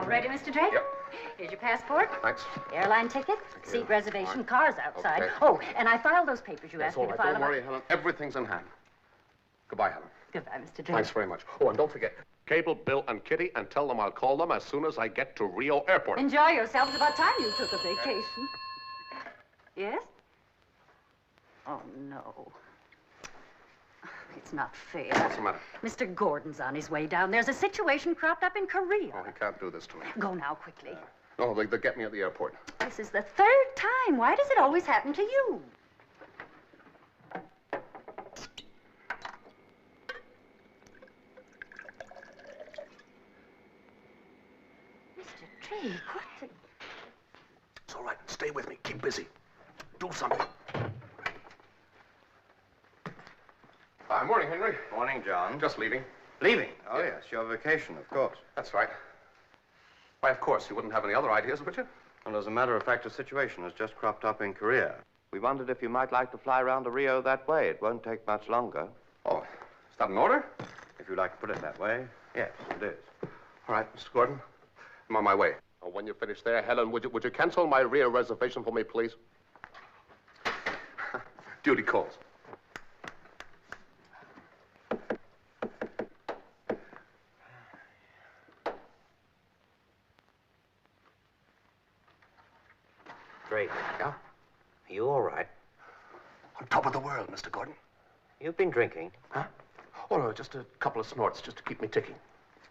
All ready, Mr. Drake? Yep. Here's your passport. Thanks. Airline ticket, seat reservation, cars outside. Okay. Oh, and I filed those papers you That's asked me all to right. file. Don't worry, Helen. Everything's in hand. Goodbye, Helen. Goodbye, Mr. Drake. Thanks very much. Oh, and don't forget, cable Bill and Kitty and tell them I'll call them as soon as I get to Rio Airport. Enjoy yourselves. About time you took a vacation. Yes? Oh, no. It's not fair. What's the matter? Mr. Gordon's on his way down. There's a situation cropped up in Korea. Oh, he can't do this to me. Go now, quickly. No, they'll get me at the airport. This is the third time. Why does it always happen to you? Mr. Drake, what the... It's all right. Stay with me. Keep busy. Do something. Morning, Henry. Morning, John. Just leaving. Leaving? Oh, yes. Your vacation, of course. That's right. Why, of course. You wouldn't have any other ideas, would you? Well, as a matter of fact, a situation has just cropped up in Korea. We wondered if you might like to fly round to Rio that way. It won't take much longer. Oh, is that an order? If you like to put it that way, yes, it is. All right, Mr. Gordon. I'm on my way. Oh, when you finish there, Helen, would you cancel my Rio reservation for me, please? Duty calls. Drake. Yeah? Are you all right? On top of the world, Mr. Gordon. You've been drinking. Huh? Oh, no, just a couple of snorts, just to keep me ticking.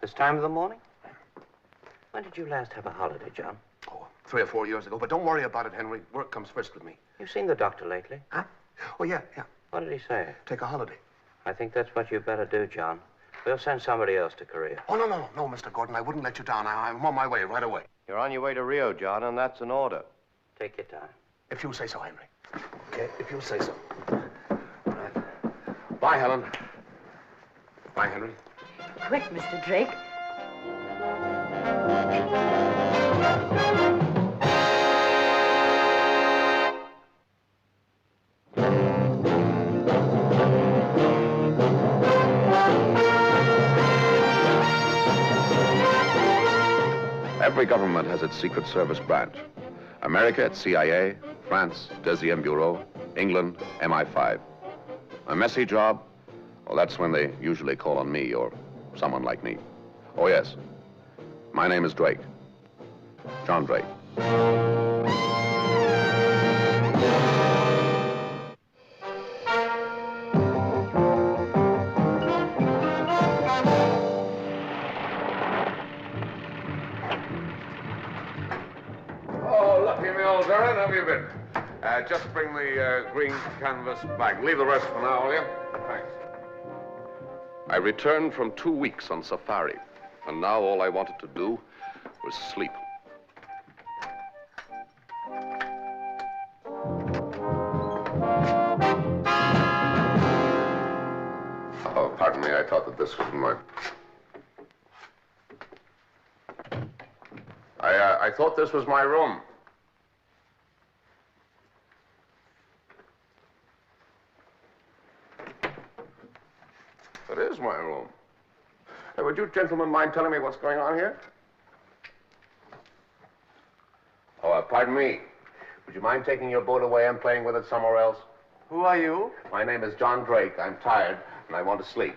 This time of the morning? When did you last have a holiday, John? Oh, 3 or 4 years ago. But don't worry about it, Henry. Work comes first with me. You've seen the doctor lately? Huh? Oh, yeah. What did he say? Take a holiday. I think that's what you better do, John. We'll send somebody else to Korea. Oh, no, Mr. Gordon. I wouldn't let you down. I'm on my way, right away. You're on your way to Rio, John, and that's an order. Take your time. If you say so, Henry. Okay, if you say so. All right. Bye, Helen. Bye, Henry. Quick, Mr. Drake. Every government has its Secret Service branch. America, its CIA, France, Deuxième Bureau, England, MI5. A messy job? Well, that's when they usually call on me or someone like me. Oh, yes. My name is Drake. John Drake. How have you been? Just bring the green canvas back. Leave the rest for now, will you? Thanks. I returned from 2 weeks on safari, and now all I wanted to do was sleep. Oh, pardon me. I thought that this was my... I thought this was my room. It is my room. Hey, would you gentlemen mind telling me what's going on here? Oh, pardon me. Would you mind taking your boat away and playing with it somewhere else? Who are you? My name is John Drake. I'm tired, and I want to sleep.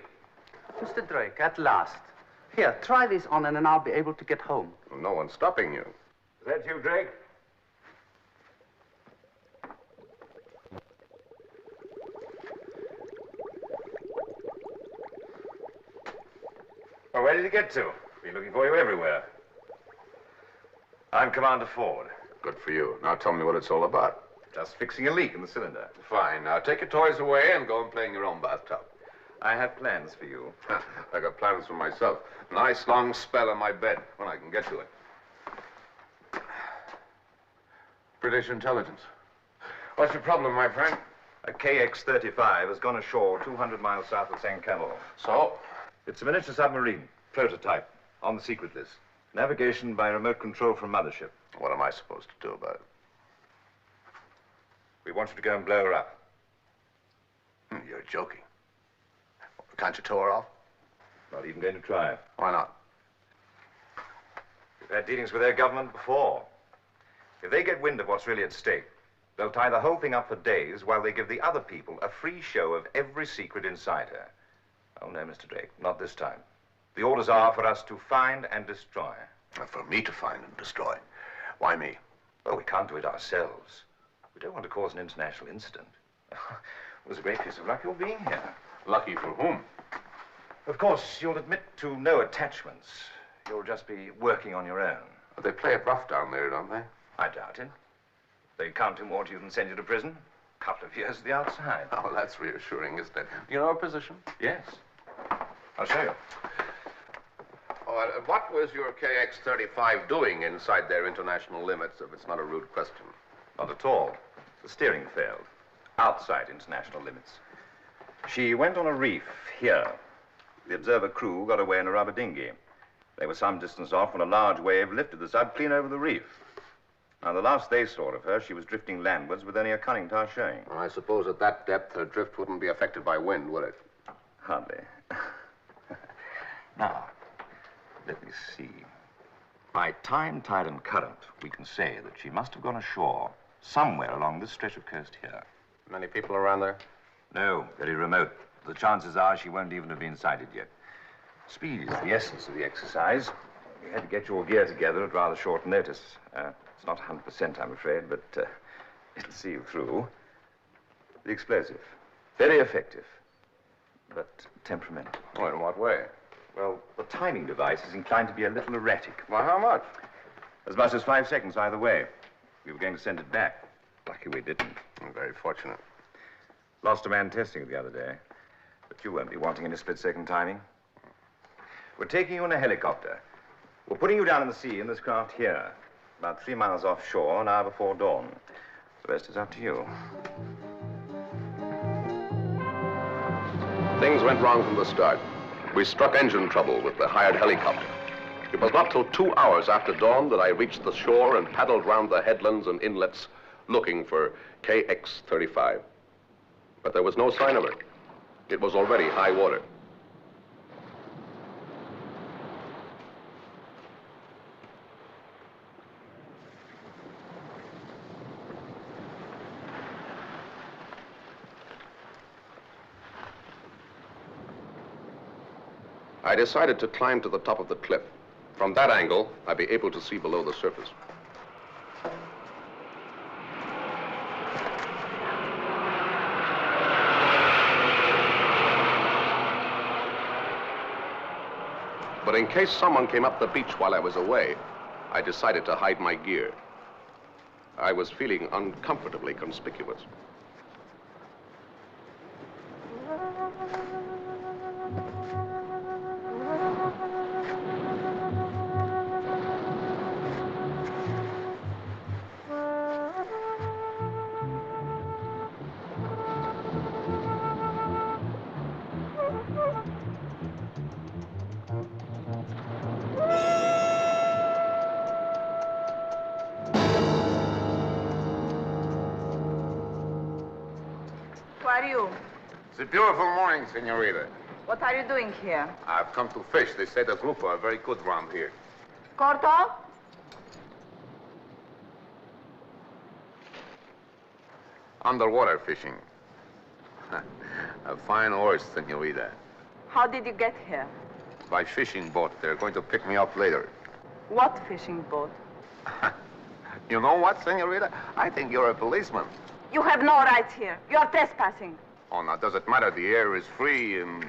Mr. Drake, at last. Here, try this on, and then I'll be able to get home. Well, no one's stopping you. Is that you, Drake? Well, where did you get to? Been looking for you everywhere. I'm Commander Ford. Good for you. Now tell me what it's all about. Just fixing a leak in the cylinder. Fine. Now take your toys away and go and play in your own bathtub. I have plans for you. I got plans for myself. A nice long spell on my bed when I can get to it. British intelligence. What's your problem, my friend? A KX-35 has gone ashore 200 miles south of St. Cabo. So? It's a miniature submarine, prototype, on the secret list. Navigation by remote control from mothership. What am I supposed to do about it? We want you to go and blow her up. You're joking. Can't you tow her off? Not even going to try. Why not? We've had dealings with their government before. If they get wind of what's really at stake, they'll tie the whole thing up for days while they give the other people a free show of every secret inside her. Oh, no, Mr. Drake, not this time. The orders are for us to find and destroy. For me to find and destroy. Why me? Well, we can't do it ourselves. We don't want to cause an international incident. It was a great piece of luck your being here. Lucky for whom? Of course, you'll admit to no attachments. You'll just be working on your own. They play it rough down there, don't they? I doubt it. They can't do more to you than send you to prison. A couple of years at the outside. Oh, that's reassuring, isn't it? You know our position? Yes. I'll show you. Oh, what was your KX-35 doing inside their international limits, if it's not a rude question? Not at all. The steering failed. Outside international limits. She went on a reef here. The observer crew got away in a rubber dinghy. They were some distance off when a large wave lifted the sub clean over the reef. Now, the last they saw of her, she was drifting landwards with only a conning tower showing. Well, I suppose at that depth, her drift wouldn't be affected by wind, would it? Hardly. Now, let me see. By time, tide, and current, we can say that she must have gone ashore somewhere along this stretch of coast here. Many people around there? No, very remote. The chances are she won't even have been sighted yet. Speed is the essence of the exercise. We had to get your gear together at rather short notice. It's not 100%, I'm afraid, but it'll see you through. The explosive. Very effective, but temperamental. Oh, in what way? Well, the timing device is inclined to be a little erratic. Well, how much? As much as 5 seconds either way. We were going to send it back. Lucky we didn't. Very fortunate. Lost a man testing it the other day. But you won't be wanting any split-second timing. We're taking you in a helicopter. We're putting you down in the sea in this craft here. About 3 miles offshore, an hour before dawn. The rest is up to you. Things went wrong from the start. We struck engine trouble with the hired helicopter. It was not till 2 hours after dawn that I reached the shore and paddled round the headlands and inlets looking for KX-35. But there was no sign of her. It was already high water. I decided to climb to the top of the cliff. From that angle, I'd be able to see below the surface. But in case someone came up the beach while I was away, I decided to hide my gear. I was feeling uncomfortably conspicuous. Who are you? It's a beautiful morning, senorita. What are you doing here? I've come to fish. They say the group are very good round here. Corto? Underwater fishing. A fine horse, senorita. How did you get here? By fishing boat. They're going to pick me up later. What fishing boat? You know what, senorita? I think you're a policeman. You have no rights here. You are trespassing. Oh, now, does it matter? The air is free and...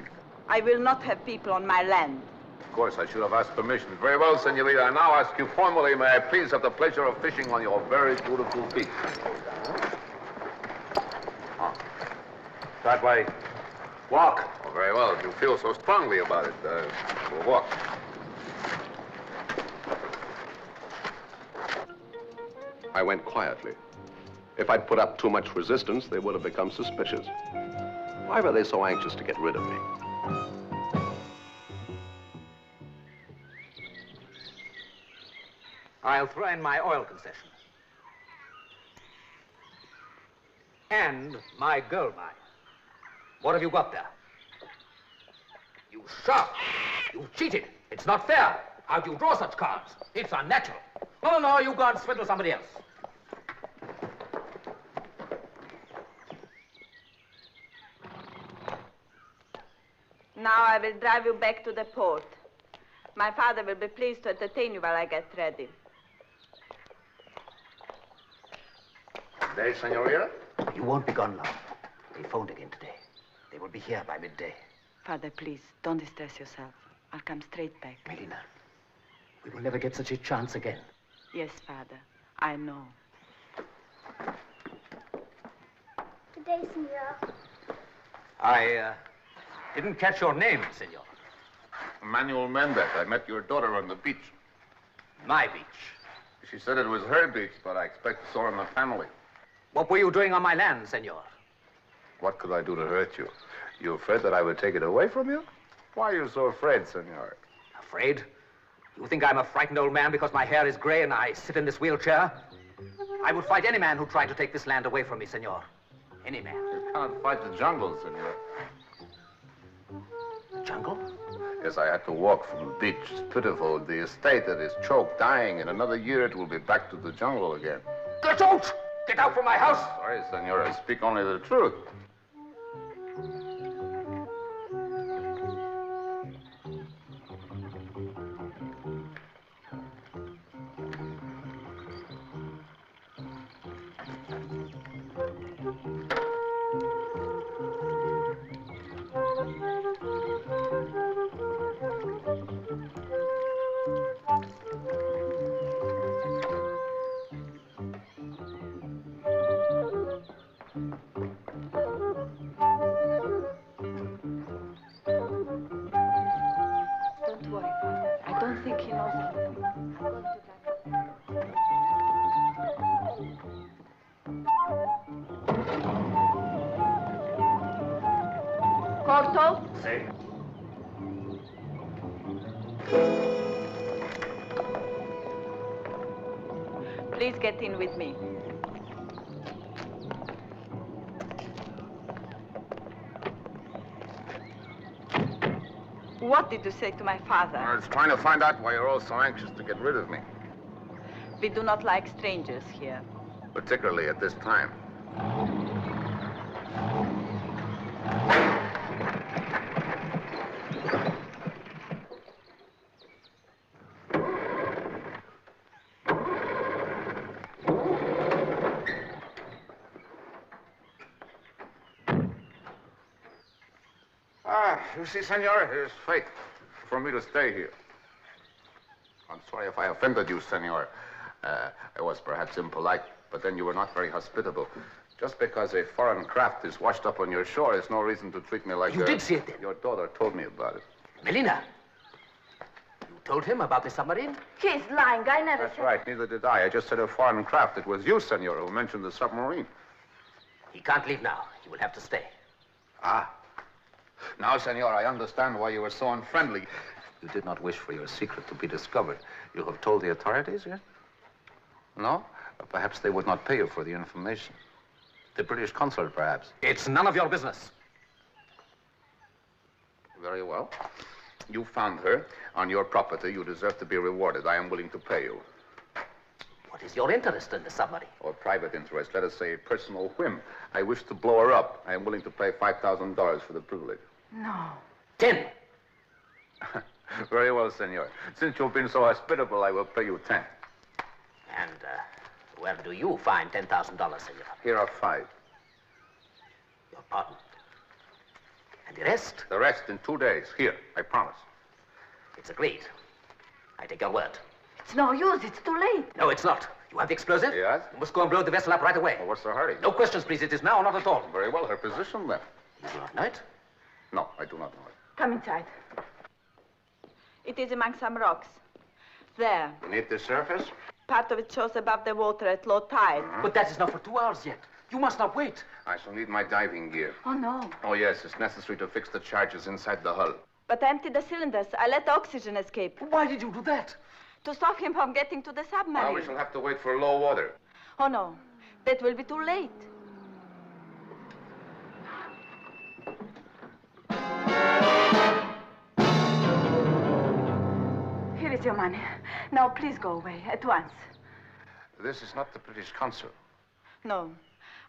I will not have people on my land. Of course, I should have asked permission. Very well, senorita. I now ask you formally, may I please have the pleasure of fishing on your very beautiful beach? Oh. That way. Walk. Oh, very well. If you feel so strongly about it, we'll walk. I went quietly. If I'd put up too much resistance, they would have become suspicious. Why were they so anxious to get rid of me? I'll throw in my oil concession. And my gold mine. What have you got there? You shark! You cheated! It's not fair! How do you draw such cards? It's unnatural. No, you go and swindle somebody else. Now I will drive you back to the port. My father will be pleased to entertain you while I get ready. Day, Senorita? You won't be gone long. They phoned again today. They will be here by midday. Father, please, don't distress yourself. I'll come straight back. Melina, we will never get such a chance again. Yes, Father, I know. Good day, senor. I didn't catch your name, senor. Manuel Mendez. I met your daughter on the beach. My beach. She said it was her beach, but I expect so in the family. What were you doing on my land, senor? What could I do to hurt you? You afraid that I would take it away from you? Why are you so afraid, senor? Afraid? You think I'm a frightened old man because my hair is gray and I sit in this wheelchair? I would fight any man who tried to take this land away from me, senor. Any man. You can't fight the jungle, senor. Jungle? Yes, I had to walk from the beach. It's pitiful. The estate that is choked, dying. In another year, it will be back to the jungle again. Get out! Get out from my house! Sorry, senor. I speak only the truth. Don't worry, Father. I don't think he knows anything. I'm going to drive. Corto? Say. Please get in with me. What did you say to my father? I was trying to find out why you're all so anxious to get rid of me, We do not like strangers here. particularly at this time. You see, senor, it is fate for me to stay here. I'm sorry if I offended you, senor. I was perhaps impolite, but then you were not very hospitable. Just because a foreign craft is washed up on your shore is no reason to treat me like You did see it then? Your daughter told me about it. Melina, you told him about the submarine? He's lying. I never That's said... right, neither did I. I just said a foreign craft. It was you, senor, who mentioned the submarine. He can't leave now. He will have to stay. Ah. Now, senor, I understand why you were so unfriendly. You did not wish for your secret to be discovered. You have told the authorities yet? No? Perhaps they would not pay you for the information. The British consulate, perhaps. It's none of your business. Very well. You found her on your property. You deserve to be rewarded. I am willing to pay you. What is your interest in the submarine? Or private interest, let us say a personal whim. I wish to blow her up. I am willing to pay $5,000 for the privilege. No. 10. Very well, senor. Since you've been so hospitable, I will pay you 10. And where do you find $10,000, senor? Here are 5. Your pardon. And the rest? The rest in 2 days. Here, I promise. It's agreed. I take your word. It's no use. It's too late. No, it's not. You have the explosive? Yes? You must go and blow the vessel up right away. Well, what's the hurry? No questions, please. It is now or not at all. Very well, her position then. You do not know it? No, I do not know it. Come inside. It is among some rocks. There. Beneath the surface? Part of it shows above the water at low tide. But that is not for 2 hours yet. You must not wait. I shall need my diving gear. Oh, no. Oh, yes, it's necessary to fix the charges inside the hull. But I emptied the cylinders. I let the oxygen escape. Why did you do that? To stop him from getting to the submarine. Now we shall have to wait for low water. Oh, no. That will be too late. Here is Here's your money. Now, please go away at once. This is not the British consul. No,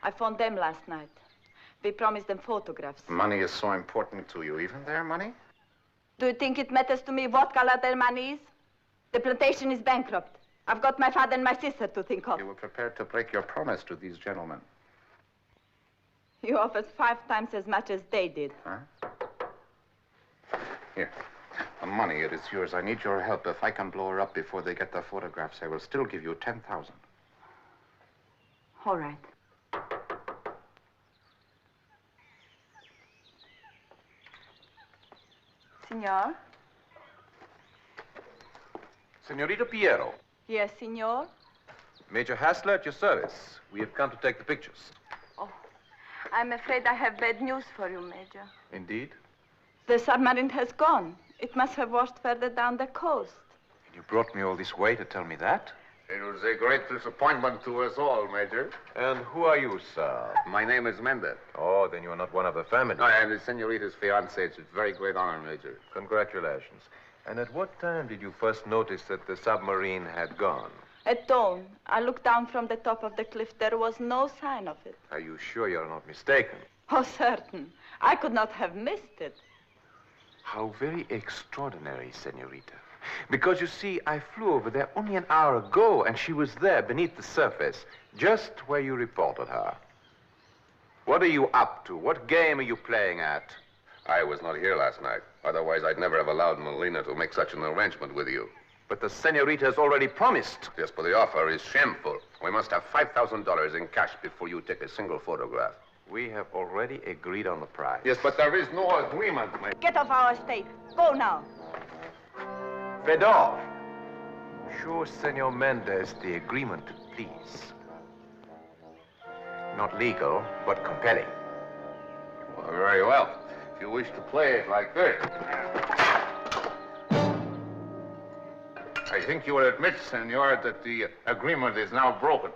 I phoned them last night. We promised them photographs. Money is so important to you, even their money? Do you think it matters to me what color their money is? The plantation is bankrupt. I've got my father and my sister to think of. You were prepared to break your promise to these gentlemen. You offered 5 times as much as they did. Huh? Here. The money, it is yours. I need your help. If I can blow her up before they get the photographs, I will still give you 10,000. All right. Signor? Senorita Piero. Yes, signor? Major Hassler at your service. We have come to take the pictures. Oh, I'm afraid I have bad news for you, Major. Indeed? The submarine has gone. It must have washed further down the coast. And you brought me all this way to tell me that? It was a great disappointment to us all, Major. And who are you, sir? My name is Mendez. Oh, then you are not one of the family. I am the senorita's fiancé. It's a very great honor, Major. Congratulations. And at what time did you first notice that the submarine had gone? At dawn, I looked down from the top of the cliff. There was no sign of it. Are you sure you're not mistaken? Oh, certain. I could not have missed it. How very extraordinary, senorita. Because, you see, I flew over there only an hour ago, and she was there beneath the surface, just where you reported her. What are you up to? What game are you playing at? I was not here last night. Otherwise, I'd never have allowed Molina to make such an arrangement with you. But the senorita has already promised. Yes, but the offer is shameful. We must have $5,000 in cash before you take a single photograph. We have already agreed on the price. Yes, but there is no agreement, my... Get off our estate. Go now. Fedor, show Senor Mendez the agreement to please. Not legal, but compelling. Well, very well. If you wish to play it like this. I think you will admit, senor, that the agreement is now broken.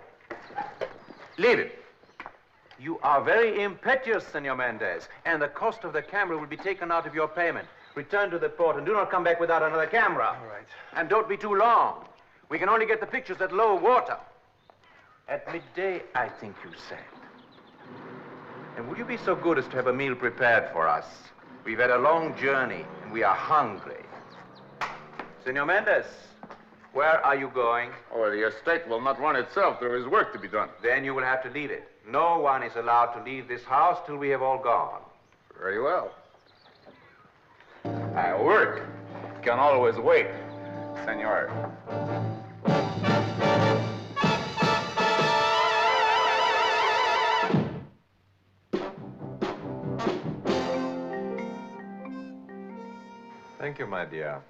Leave it. You are very impetuous, Senor Mendez, and the cost of the camera will be taken out of your payment. Return to the port and do not come back without another camera. All right. And don't be too long. We can only get the pictures at low water. At midday, I think you said. And would you be so good as to have a meal prepared for us? We've had a long journey, and we are hungry. Senor Mendez, where are you going? Oh, the estate will not run itself. There is work to be done. Then you will have to leave it. No one is allowed to leave this house till we have all gone. Very well. Work can always wait, senor. Thank you, my dear.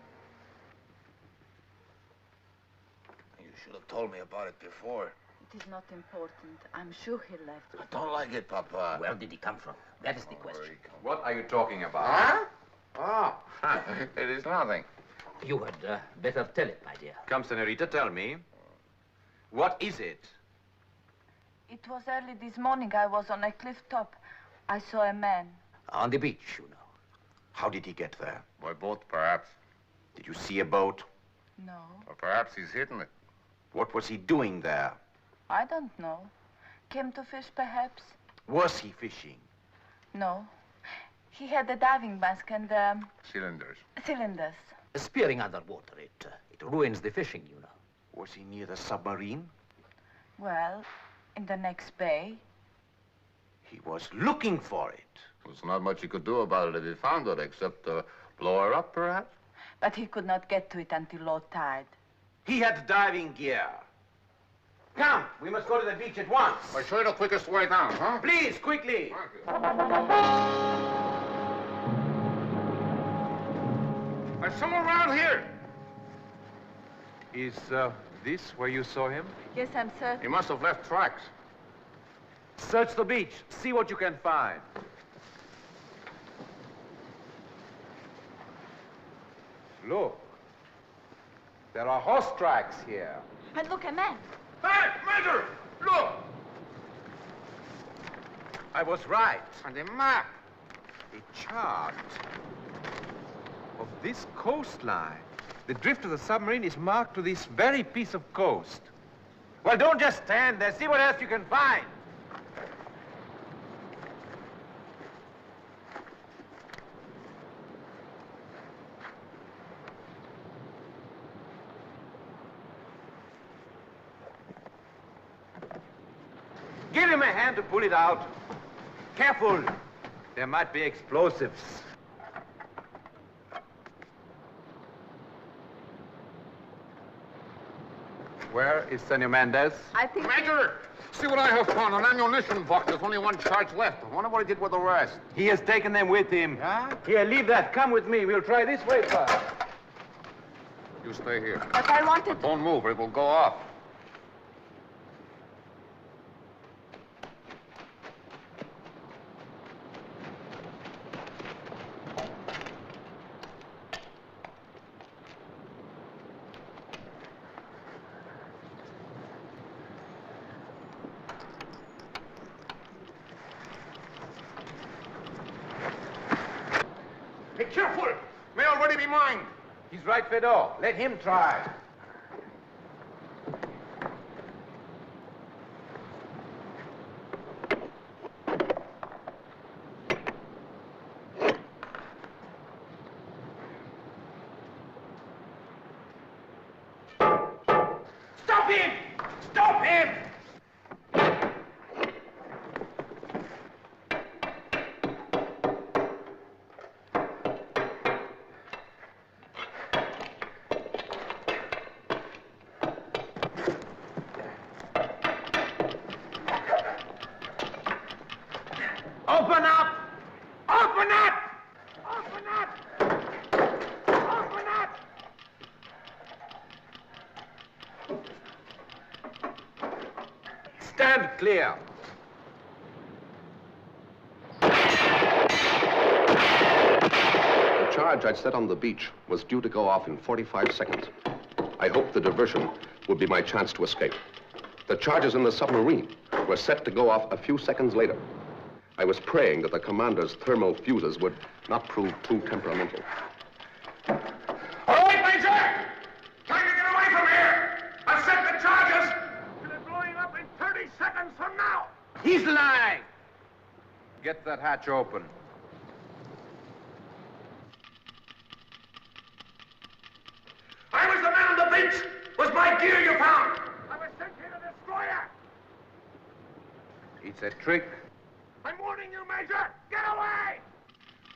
You should have told me about it before. It is not important. I'm sure he left. I don't like it, Papa. Where did he come from? That is the question. What are you talking about? Huh? Oh, it is nothing. You had better tell it, my dear. Come, senorita, tell me. What is it? It was early this morning. I was on a cliff top. I saw a man. On the beach, you know. How did he get there? By boat, perhaps. Did you see a boat? No, Or perhaps he's hidden it. What was he doing there? I don't know. Came to fish, perhaps? Was he fishing? No. He had a diving mask and Cylinders. cylinders. Spearing underwater, it ruins the fishing, you know. Was he near the submarine? Well, in the next bay. He was looking for it. There's not much he could do about it if he found it, except blow her up, perhaps. But he could not get to it until low tide. He had diving gear. Come, we must go to the beach at once. I'll show you the quickest way down, huh? Please, quickly. There's someone around here. Is this where you saw him? Yes, I'm certain. He must have left tracks. Search the beach. See what you can find. Look. There are horse tracks here. And look, a man. Hey, Major! Look! I was right. On the map. A chart of this coastline. The drift of the submarine is marked to this very piece of coast. Well, don't just stand there. See what else you can find. Give him a hand to pull it out. Careful. There might be explosives. Where is Senor Mendez? I think... Major, see what I have found. An ammunition box. There's only one charge left. I wonder what he did with the rest. He has taken them with him. Here, leave that. Come with me. We'll try this way first. You stay here. But I wanted... Don't move or it will go off. Be careful! May already be mine. He's right, Fedor. Let him try. Stop him! Stop him! Open up! Open up! Open up! Open up! Stand clear. The charge I'd set on the beach was due to go off in 45 seconds. I hoped the diversion would be my chance to escape. The charges in the submarine were set to go off a few seconds later. I was praying that the commander's thermal fuses would not prove too temperamental. All right, Major! Trying to get away from here! I've set the charges! They're blowing up in 30 seconds from now! He's lying. Get that hatch open. I was the man on the beach! Was my gear you found? I was sent here to destroy her! It's a trick. I'm warning you, Major! Get away!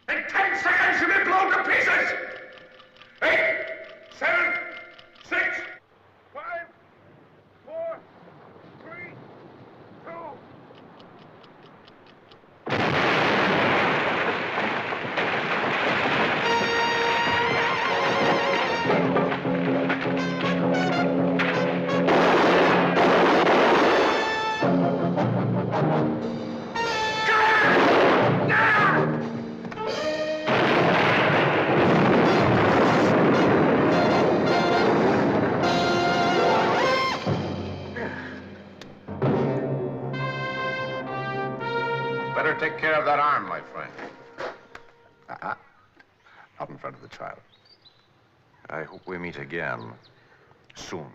In 10 seconds, you'll be blown to pieces! 8, 7, 6, 5, 4, 3, 2... Better take care of that arm, my friend. Not in front of the child. I hope we meet again soon.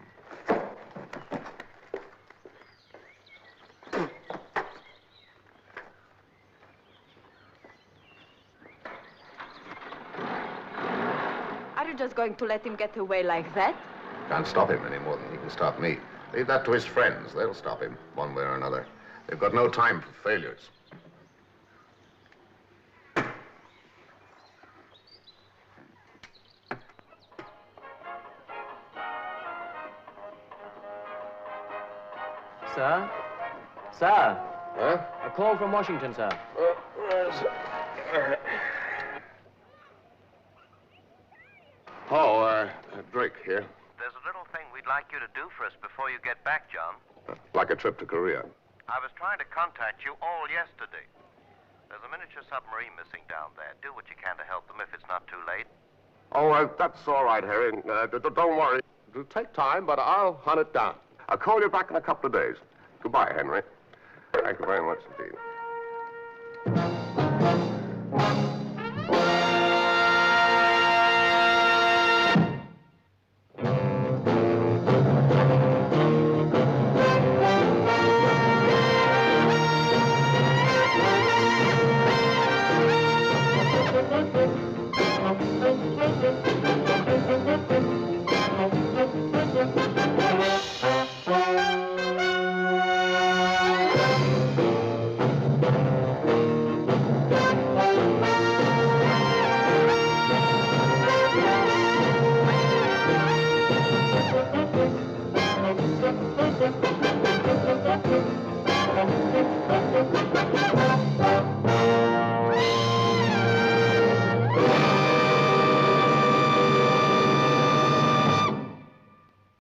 Are you just going to let him get away like that? Can't stop him any more than he can stop me. Leave that to his friends. They'll stop him, one way or another. They've got no time for failures. Sir? Sir? Huh? A call from Washington, sir. Drake here. There's a little thing we'd like you to do for us before you get back, John. Like a trip to Korea. I was trying to contact you all yesterday. There's a miniature submarine missing down there. Do what you can to help them if it's not too late. Oh, that's all right, Harry. Don't worry. It'll take time, but I'll hunt it down. I'll call you back in a couple of days. Goodbye, Henry. Thank you very much indeed. Thank you.